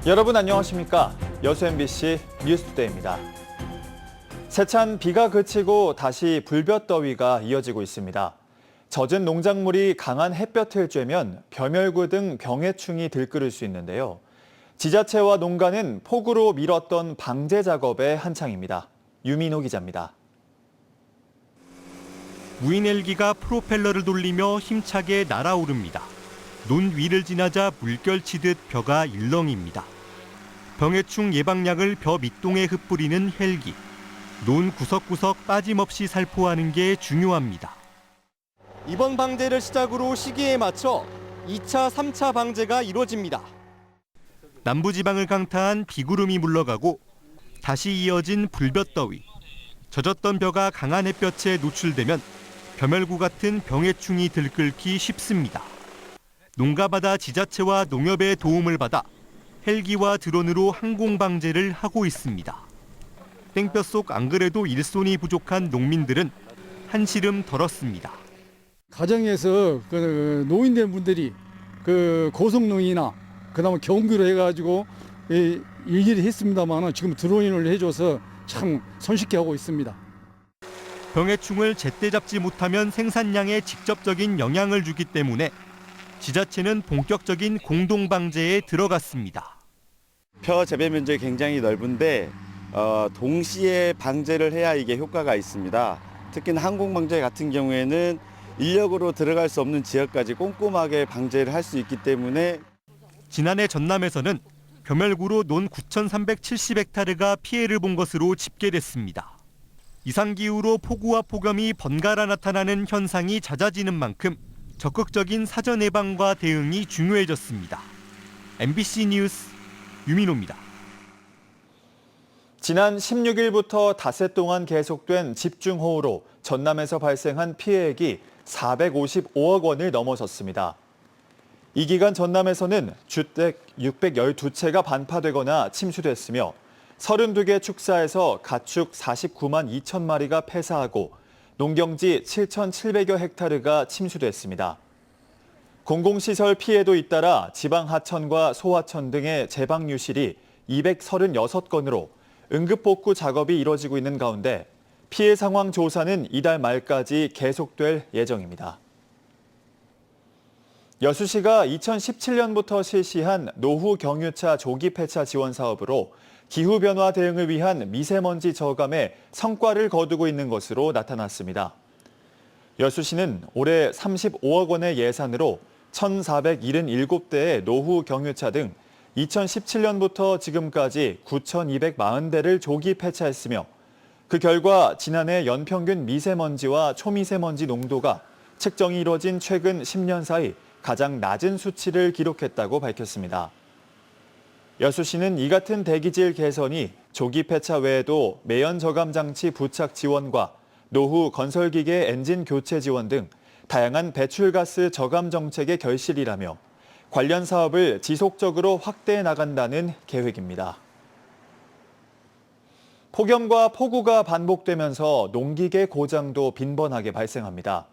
여러분 안녕하십니까? 여수 MBC 뉴스투데이입니다. 세찬 비가 그치고 다시 불볕더위가 이어지고 있습니다. 젖은 농작물이 강한 햇볕을 쬐면 벼멸구 등 병해충이 들끓을 수 있는데요. 지자체와 농가는 폭우로 미뤘던 방제 작업에 한창입니다. 유민호 기자입니다. 무인 헬기가 프로펠러를 돌리며 힘차게 날아오릅니다. 논 위를 지나자 물결치듯 벼가 일렁입니다. 병해충 예방약을 벼 밑동에 흩뿌리는 헬기. 논 구석구석 빠짐없이 살포하는 게 중요합니다. 이번 방제를 시작으로 시기에 맞춰 2차, 3차 방제가 이루어집니다. 남부지방을 강타한 비구름이 물러가고 다시 이어진 불볕더위. 젖었던 벼가 강한 햇볕에 노출되면 벼멸구 같은 병해충이 들끓기 쉽습니다. 농가마다 지자체와 농협의 도움을 받아 헬기와 드론으로 항공 방제를 하고 있습니다. 땡볕 속 안 그래도 일손이 부족한 농민들은 한시름 덜었습니다. 가정에서 노인된 분들이 고속농이나 그다음에 경비로 해가지고 일일이 했습니다만 지금 드론을 해줘서 참 손쉽게 하고 있습니다. 병해충을 제때 잡지 못하면 생산량에 직접적인 영향을 주기 때문에 지자체는 본격적인 공동 방제에 들어갔습니다. 벼 재배 면적이 굉장히 넓은데 동시에 방제를 해야 이게 효과가 있습니다. 특히 항공 방제 같은 경우에는 인력으로 들어갈 수 없는 지역까지 꼼꼼하게 방제를 할 수 있기 때문에 지난해 전남에서는 벼멸구로 논 9,370헥타르가 피해를 본 것으로 집계됐습니다. 이상기후로 폭우와 폭염이 번갈아 나타나는 현상이 잦아지는 만큼 적극적인 사전 예방과 대응이 중요해졌습니다. MBC 뉴스 유민호입니다. 지난 16일부터 닷새 동안 계속된 집중호우로 전남에서 발생한 피해액이 455억 원을 넘어섰습니다. 이 기간 전남에서는 주택 612채가 반파되거나 침수됐으며 32개 축사에서 가축 49만 2천 마리가 폐사하고 농경지 7,700여 헥타르가 침수됐습니다. 공공시설 피해도 잇따라 지방 하천과 소하천 등의 제방유실이 236건으로 응급복구 작업이 이뤄지고 있는 가운데 피해 상황 조사는 이달 말까지 계속될 예정입니다. 여수시가 2017년부터 실시한 노후 경유차 조기 폐차 지원 사업으로 기후변화 대응을 위한 미세먼지 저감에 성과를 거두고 있는 것으로 나타났습니다. 여수시는 올해 35억 원의 예산으로 1,477대의 노후 경유차 등 2017년부터 지금까지 9,240대를 조기 폐차했으며 그 결과 지난해 연평균 미세먼지와 초미세먼지 농도가 측정이 이뤄진 최근 10년 사이 가장 낮은 수치를 기록했다고 밝혔습니다. 여수시는 이 같은 대기질 개선이 조기 폐차 외에도 매연 저감 장치 부착 지원과 노후 건설기계 엔진 교체 지원 등 다양한 배출가스 저감 정책의 결실이라며 관련 사업을 지속적으로 확대해 나간다는 계획입니다. 폭염과 폭우가 반복되면서 농기계 고장도 빈번하게 발생합니다.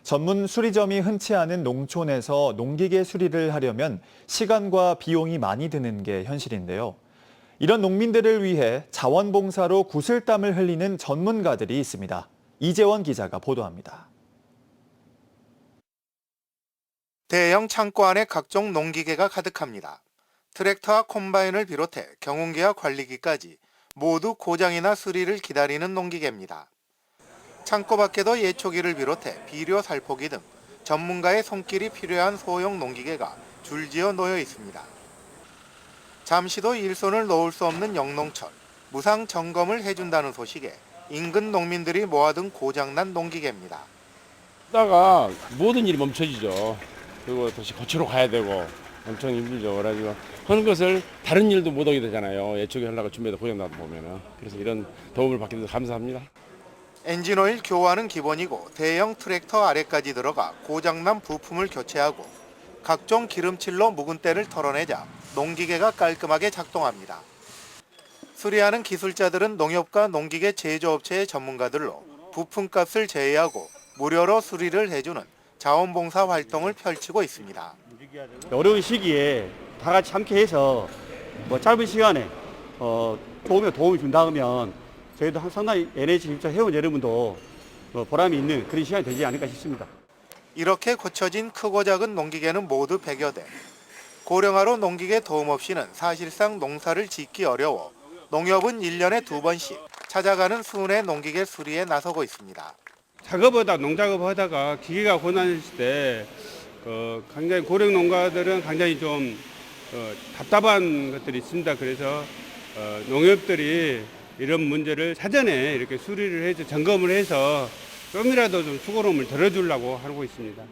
전문 수리점이 흔치 않은 농촌에서 농기계 수리를 하려면 시간과 비용이 많이 드는 게 현실인데요. 이런 농민들을 위해 자원봉사로 구슬땀을 흘리는 전문가들이 있습니다. 이재원 기자가 보도합니다. 대형 창고 안에 각종 농기계가 가득합니다. 트랙터와 콤바인을 비롯해 경운기와 관리기까지 모두 고장이나 수리를 기다리는 농기계입니다. 창고 밖에도 예초기를 비롯해 비료 살포기 등 전문가의 손길이 필요한 소형 농기계가 줄지어 놓여 있습니다. 잠시도 일손을 놓을 수 없는 영농철, 무상 점검을 해준다는 소식에 인근 농민들이 모아둔 고장난 농기계입니다. 하다가 모든 일이 멈춰지죠. 그리고 다시 거치러 가야 되고 엄청 힘들죠. 그래가지고 하는 것을 다른 일도 못 하게 되잖아요. 예초기 하려고 준비해도 고장 나도 보면은. 그래서 이런 도움을 받게 돼서 감사합니다. 엔진오일 교환은 기본이고 대형 트랙터 아래까지 들어가 고장난 부품을 교체하고 각종 기름칠로 묵은 때를 털어내자 농기계가 깔끔하게 작동합니다. 수리하는 기술자들은 농협과 농기계 제조업체의 전문가들로 부품값을 제외하고 무료로 수리를 해주는 자원봉사 활동을 펼치고 있습니다. 어려운 시기에 다 같이 함께 해서 뭐 짧은 시간에 도움이 준다 하면 저희도 상당히 NH 입사 회원 여러분도 보람이 있는 그런 시간이 되지 않을까 싶습니다. 이렇게 고쳐진 크고 작은 농기계는 모두 100여 대. 고령화로 농기계 도움 없이는 사실상 농사를 짓기 어려워 농협은 1년에 2번씩 찾아가는 수은의 농기계 수리에 나서고 있습니다. 작업하다 농작업 하다가 기계가 고장났을 때 굉장히 고령 농가들은 굉장히 좀 답답한 것들이 있습니다. 그래서 농협들이 이런 문제를 사전에 이렇게 수리를 해서 점검을 해서 좀이라도 좀 수고로움을 덜어주려고 하고 있습니다.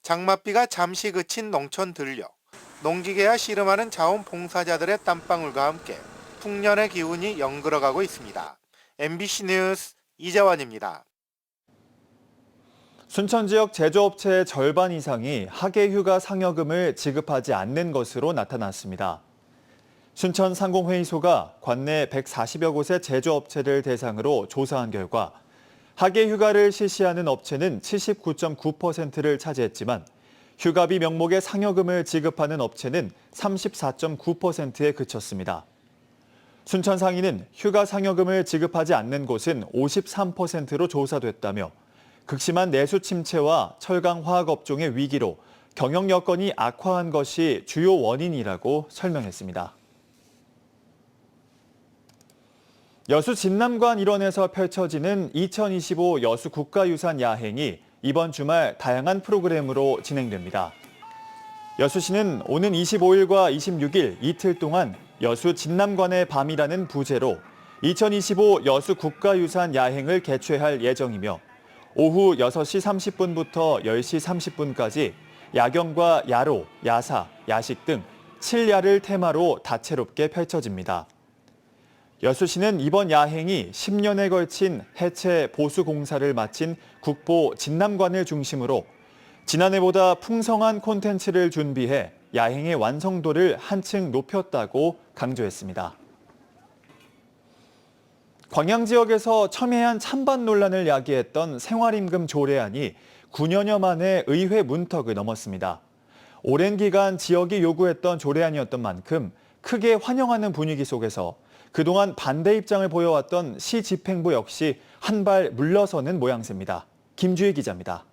장맛비가 잠시 그친 농촌 들녘. 농기계와 씨름하는 자원봉사자들의 땀방울과 함께 풍년의 기운이 연그러가고 있습니다. MBC 뉴스 이재환입니다. 순천 지역 제조업체의 절반 이상이 학예휴가 상여금을 지급하지 않는 것으로 나타났습니다. 순천 상공회의소가 관내 140여 곳의 제조업체를 대상으로 조사한 결과 학예휴가를 실시하는 업체는 79.9%를 차지했지만 휴가비 명목의 상여금을 지급하는 업체는 34.9%에 그쳤습니다. 순천 상인은 휴가 상여금을 지급하지 않는 곳은 53%로 조사됐다며 극심한 내수 침체와 철강 화학 업종의 위기로 경영 여건이 악화한 것이 주요 원인이라고 설명했습니다. 여수 진남관 일원에서 펼쳐지는 2025 여수 국가유산 야행이 이번 주말 다양한 프로그램으로 진행됩니다. 여수시는 오는 25일과 26일 이틀 동안 여수 진남관의 밤이라는 부제로 2025 여수 국가유산 야행을 개최할 예정이며 오후 6시 30분부터 10시 30분까지 야경과 야로, 야사, 야식 등 7야를 테마로 다채롭게 펼쳐집니다. 여수시는 이번 야행이 10년에 걸친 해체 보수 공사를 마친 국보 진남관을 중심으로 지난해보다 풍성한 콘텐츠를 준비해 야행의 완성도를 한층 높였다고 강조했습니다. 광양 지역에서 첨예한 찬반 논란을 야기했던 생활임금 조례안이 9년여 만에 의회 문턱을 넘었습니다. 오랜 기간 지역이 요구했던 조례안이었던 만큼 크게 환영하는 분위기 속에서 그동안 반대 입장을 보여왔던 시 집행부 역시 한 발 물러서는 모양새입니다. 김주희 기자입니다.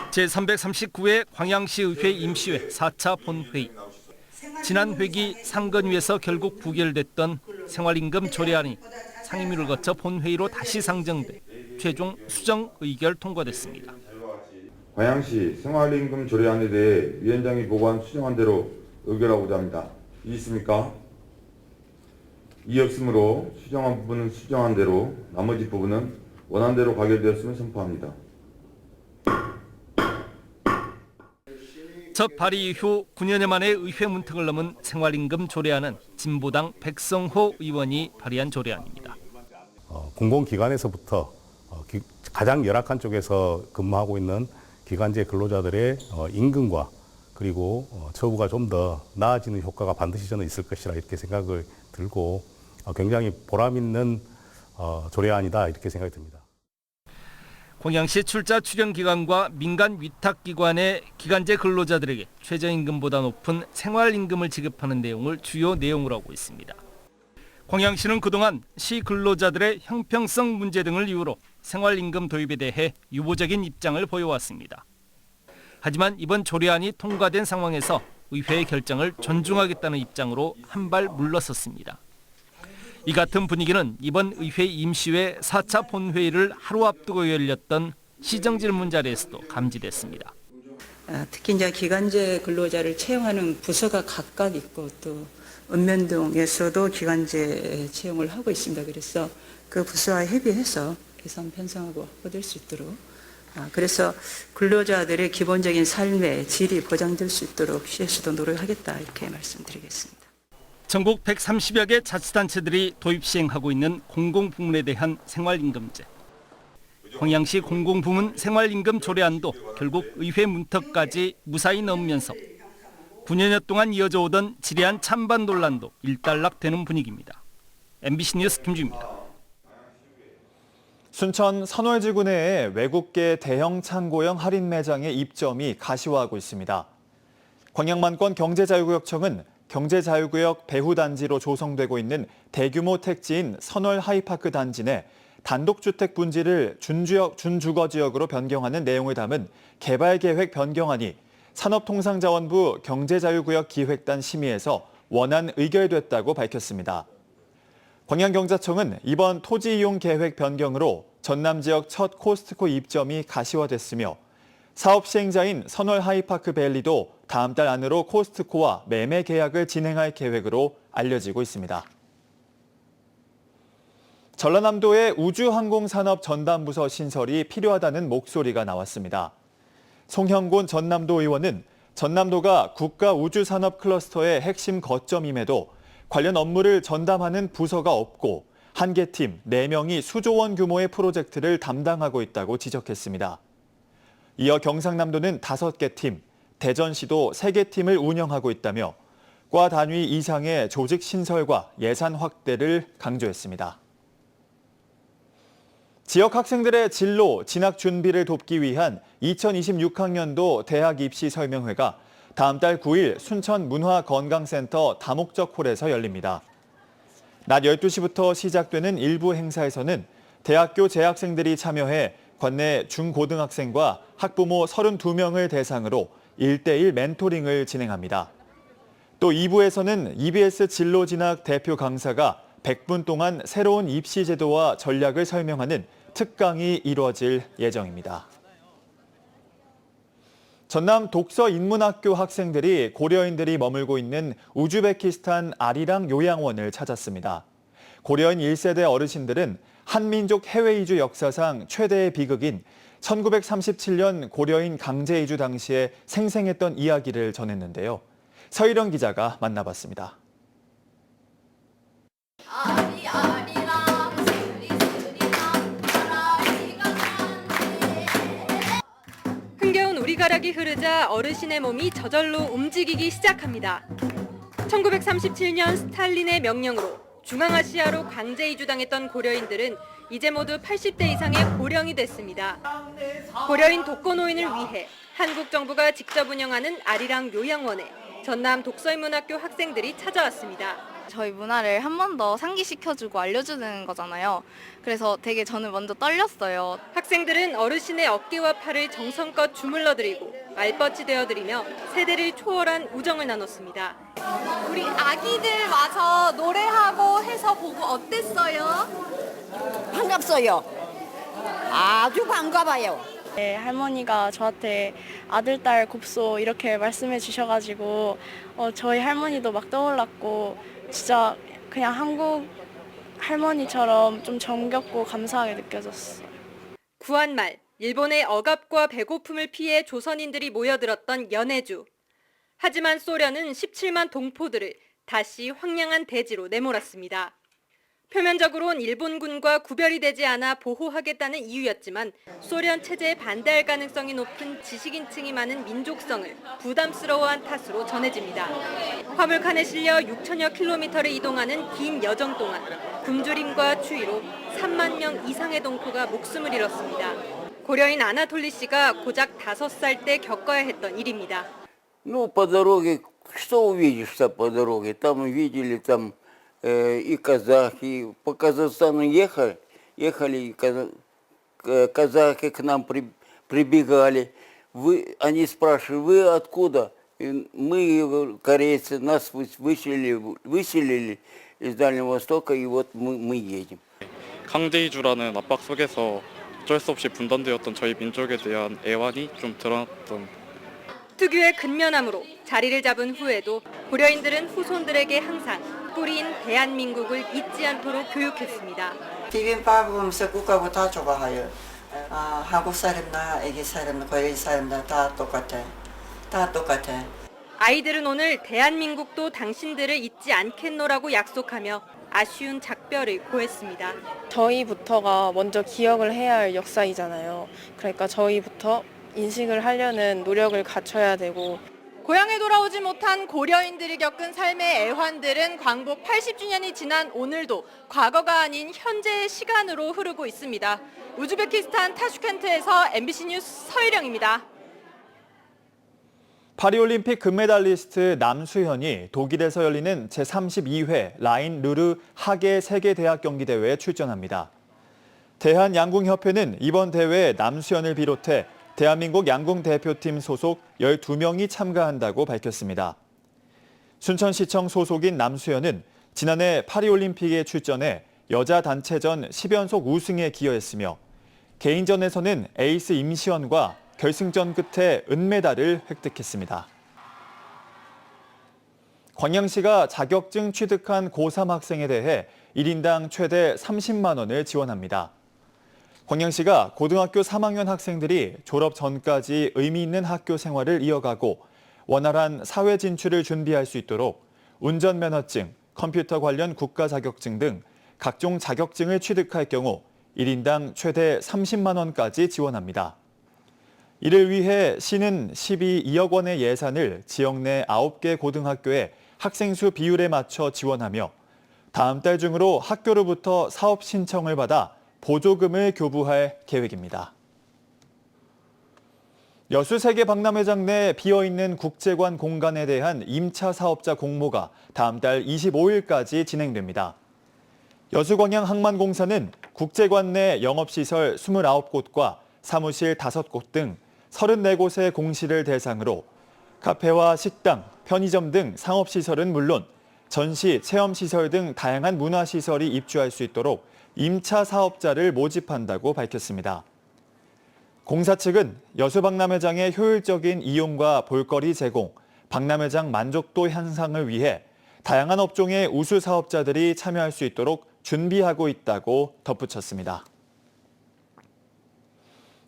제339회 광양시의회 임시회 4차 본회의. 지난 회기 상건위에서 결국 부결됐던 생활임금 조례안이 상임위를 거쳐 본회의로 다시 상정돼 최종 수정 의결 통과됐습니다. 광양시 생활임금 조례안에 대해 위원장이 보고한 수정안 대로 의결하고자 합니다. 있습니까? 이 없으므로 수정한 부분은 수정한 대로 나머지 부분은 원안대로 가결되었음을 선포합니다. 첫 발의 이후 9년여 만에 의회 문턱을 넘은 생활임금 조례안은 진보당 백성호 의원이 발의한 조례안입니다. 공공기관에서부터 가장 열악한 쪽에서 근무하고 있는 기관제 근로자들의 임금과 그리고 처우가 좀 더 나아지는 효과가 반드시 저는 있을 것이라 이렇게 생각을 들고 굉장히 보람 있는 조례안이다 이렇게 생각이 듭니다. 광양시 출자 출연기관과 민간 위탁기관의 기간제 근로자들에게 최저임금보다 높은 생활임금을 지급하는 내용을 주요 내용으로 하고 있습니다. 광양시는 그동안 시 근로자들의 형평성 문제 등을 이유로 생활임금 도입에 대해 유보적인 입장을 보여왔습니다. 하지만 이번 조례안이 통과된 상황에서 의회의 결정을 존중하겠다는 입장으로 한 발 물러섰습니다. 이 같은 분위기는 이번 의회 임시회 4차 본회의를 하루 앞두고 열렸던 시정질문 자리에서도 감지됐습니다. 특히 이제 기간제 근로자를 채용하는 부서가 각각 있고 또 읍면동에서도 기간제 채용을 하고 있습니다. 그래서 그 부서와 협의해서 예산 편성하고 얻을 수 있도록 그래서 근로자들의 기본적인 삶의 질이 보장될 수 있도록 시에서도 노력하겠다 이렇게 말씀드리겠습니다. 전국 130여 개 자치단체들이 도입 시행하고 있는 공공부문에 대한 생활임금제. 광양시 공공부문 생활임금 조례안도 결국 의회 문턱까지 무사히 넘으면서 9년여 동안 이어져 오던 지리한 찬반 논란도 일단락되는 분위기입니다. MBC 뉴스 김주입니다. 순천 선월지구 내에 외국계 대형 창고형 할인 매장의 입점이 가시화하고 있습니다. 광양만권 경제자유구역청은 경제자유구역 배후단지로 조성되고 있는 대규모 택지인 선월 하이파크 단지 내 단독주택 분지를 준주거지역으로 변경하는 내용을 담은 개발계획 변경안이 산업통상자원부 경제자유구역 기획단 심의에서 원안 의결됐다고 밝혔습니다. 광양경자청은 이번 토지이용 계획 변경으로 전남 지역 첫 코스트코 입점이 가시화됐으며 사업 시행자인 선월 하이파크 밸리도 다음 달 안으로 코스트코와 매매 계약을 진행할 계획으로 알려지고 있습니다. 전라남도의 우주항공산업 전담부서 신설이 필요하다는 목소리가 나왔습니다. 송형곤 전남도 의원은 전남도가 국가우주산업 클러스터의 핵심 거점임에도 관련 업무를 전담하는 부서가 없고 한 개 팀 4명이 수조 원 규모의 프로젝트를 담당하고 있다고 지적했습니다. 이어 경상남도는 5개 팀, 대전시도 3개 팀을 운영하고 있다며 과 단위 이상의 조직 신설과 예산 확대를 강조했습니다. 지역 학생들의 진로, 진학 준비를 돕기 위한 2026학년도 대학 입시 설명회가 다음 달 9일 순천문화건강센터 다목적홀에서 열립니다. 낮 12시부터 시작되는 일부 행사에서는 대학교 재학생들이 참여해 관내 중고등학생과 학부모 32명을 대상으로 1대1 멘토링을 진행합니다. 또 2부에서는 EBS 진로진학 대표 강사가 100분 동안 새로운 입시 제도와 전략을 설명하는 특강이 이루어질 예정입니다. 전남 독서인문학교 학생들이 고려인들이 머물고 있는 우즈베키스탄 아리랑 요양원을 찾았습니다. 고려인 1세대 어르신들은 한민족 해외 이주 역사상 최대의 비극인 1937년 고려인 강제 이주 당시에 생생했던 이야기를 전했는데요. 서일영 기자가 만나봤습니다. 흥겨운 우리가락이 흐르자 어르신의 몸이 저절로 움직이기 시작합니다. 1937년 스탈린의 명령으로 중앙아시아로 강제 이주당했던 고려인들은 이제 모두 80대 이상의 고령이 됐습니다. 고려인 독거노인을 위해 한국 정부가 직접 운영하는 아리랑 요양원에 전남 독서인문학교 학생들이 찾아왔습니다. 저희 문화를 한 번 더 상기시켜주고 알려주는 거잖아요. 그래서 되게 저는 먼저 떨렸어요. 학생들은 어르신의 어깨와 팔을 정성껏 주물러드리고 말벗이 되어드리며 세대를 초월한 우정을 나눴습니다. 우리 아기들 와서 노래하고 해서 보고 어땠어요? 반갑어요. 아주 반가워요. 네, 할머니가 저한테 아들, 딸 곱소 이렇게 말씀해 주셔가지고 저희 할머니도 막 떠올랐고 진짜 그냥 한국 할머니처럼 좀 정겹고 감사하게 느껴졌어요. 구한말, 일본의 억압과 배고픔을 피해 조선인들이 모여들었던 연해주. 하지만 소련은 17만 동포들을 다시 황량한 대지로 내몰았습니다. 표면적으론 일본군과 구별이 되지 않아 보호하겠다는 이유였지만 소련 체제에 반대할 가능성이 높은 지식인층이 많은 민족성을 부담스러워한 탓으로 전해집니다. 화물칸에 실려 6천여 킬로미터를 이동하는 긴 여정 동안 굶주림과 추위로 3만 명 이상의 동포가 목숨을 잃었습니다. 고려인 아나톨리 씨가 고작 5살 때 겪어야 했던 일입니다. По дороге, что увидишь-то по дороге? Там видели там и казахи. По Казахстану ехали казахи к нам прибегали. Они спрашивали, вы откуда? Мы, корейцы, нас выселили из Дальнего Востока, и вот мы едем. 강제 이주라는 압박 속에서 어쩔 수 없이 분단되었던 저희 민족에 대한 애환이 좀 드러났던. 특유의 근면함으로 자리를 잡은 후에도 고려인들은 후손들에게 항상 뿌리인 대한민국을 잊지 않도록 교육했습니다. 비빔밥 보면서 국가고 다 좋아해요. 한국 사람나 애기 사람나 고려인 사람나 다 똑같아. 다 똑같아. 아이들은 오늘 대한민국도 당신들을 잊지 않겠노라고 약속하며 아쉬운 작별을 고했습니다. 저희부터가 먼저 기억을 해야 할 역사이잖아요. 그러니까 저희부터 인식을 하려는 노력을 갖춰야 되고 고향에 돌아오지 못한 고려인들이 겪은 삶의 애환들은 광복 80주년이 지난 오늘도 과거가 아닌 현재의 시간으로 흐르고 있습니다. 우즈베키스탄 타슈켄트에서 MBC 뉴스 서일영입니다. 파리올림픽 금메달리스트 남수현이 독일에서 열리는 제32회 라인 르르 하계 세계대학 경기대회에 출전합니다. 대한양궁협회는 이번 대회에 남수현을 비롯해 대한민국 양궁 대표팀 소속 12명이 참가한다고 밝혔습니다. 순천시청 소속인 남수현은 지난해 파리올림픽에 출전해 여자 단체전 10연속 우승에 기여했으며 개인전에서는 에이스 임시원과 결승전 끝에 은메달을 획득했습니다. 광양시가 자격증 취득한 고3 학생에 대해 1인당 최대 30만 원을 지원합니다. 광양시가 고등학교 3학년 학생들이 졸업 전까지 의미 있는 학교 생활을 이어가고 원활한 사회 진출을 준비할 수 있도록 운전면허증, 컴퓨터 관련 국가 자격증 등 각종 자격증을 취득할 경우 1인당 최대 30만 원까지 지원합니다. 이를 위해 시는 12억 원의 예산을 지역 내 9개 고등학교에 학생 수 비율에 맞춰 지원하며 다음 달 중으로 학교로부터 사업 신청을 받아 보조금을 교부할 계획입니다. 여수세계 박람회장 내 비어있는 국제관 공간에 대한 임차 사업자 공모가 다음 달 25일까지 진행됩니다. 여수광양 항만공사는 국제관 내 영업시설 29곳과 사무실 5곳 등 34곳의 공시를 대상으로 카페와 식당, 편의점 등 상업시설은 물론 전시, 체험시설 등 다양한 문화시설이 입주할 수 있도록 임차 사업자를 모집한다고 밝혔습니다. 공사 측은 여수박람회장의 효율적인 이용과 볼거리 제공, 박람회장 만족도 향상을 위해 다양한 업종의 우수 사업자들이 참여할 수 있도록 준비하고 있다고 덧붙였습니다.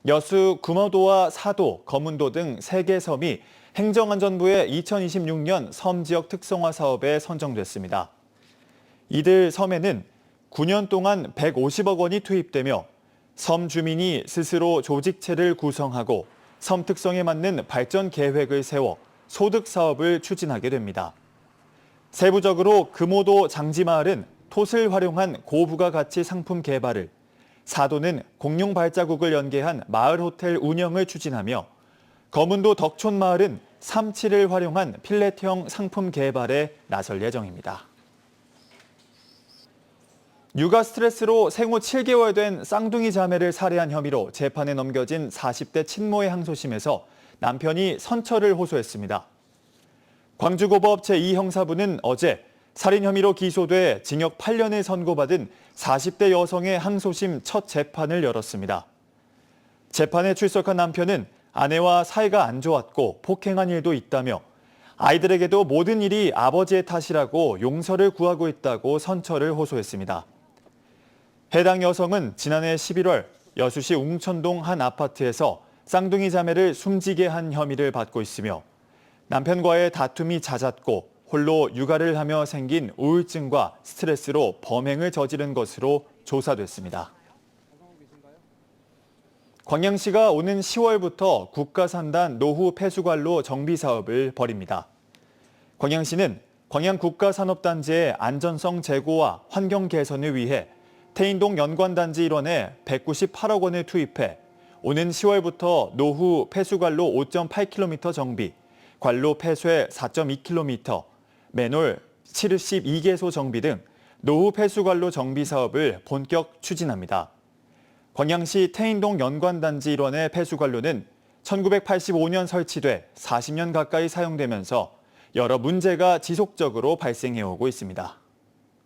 여수 구모도와 사도, 거문도 등 3개 섬이 행정안전부의 2026년 섬지역 특성화 사업에 선정됐습니다. 이들 섬에는 9년 동안 150억 원이 투입되며 섬 주민이 스스로 조직체를 구성하고 섬 특성에 맞는 발전 계획을 세워 소득 사업을 추진하게 됩니다. 세부적으로 금오도 장지마을은 톳을 활용한 고부가가치 상품 개발을, 사도는 공룡 발자국을 연계한 마을 호텔 운영을 추진하며 거문도 덕촌마을은 삼치를 활용한 필렛형 상품 개발에 나설 예정입니다. 육아 스트레스로 생후 7개월 된 쌍둥이 자매를 살해한 혐의로 재판에 넘겨진 40대 친모의 항소심에서 남편이 선처를 호소했습니다. 광주고법 제2형사부는 어제 살인 혐의로 기소돼 징역 8년을 선고받은 40대 여성의 항소심 첫 재판을 열었습니다. 재판에 출석한 남편은 아내와 사이가 안 좋았고 폭행한 일도 있다며 아이들에게도 모든 일이 아버지의 탓이라고 용서를 구하고 있다고 선처를 호소했습니다. 해당 여성은 지난해 11월 여수시 웅천동 한 아파트에서 쌍둥이 자매를 숨지게 한 혐의를 받고 있으며 남편과의 다툼이 잦았고 홀로 육아를 하며 생긴 우울증과 스트레스로 범행을 저지른 것으로 조사됐습니다. 광양시가 오는 10월부터 국가산단 노후 폐수관로 정비 사업을 벌입니다. 광양시는 광양국가산업단지의 안전성 제고와 환경 개선을 위해 태인동 연관단지 일원에 198억 원을 투입해 오는 10월부터 노후 폐수관로 5.8km 정비, 관로 폐쇄 4.2km, 맨홀 72개소 정비 등 노후 폐수관로 정비 사업을 본격 추진합니다. 광양시 태인동 연관단지 일원의 폐수관로는 1985년 설치돼 40년 가까이 사용되면서 여러 문제가 지속적으로 발생해오고 있습니다.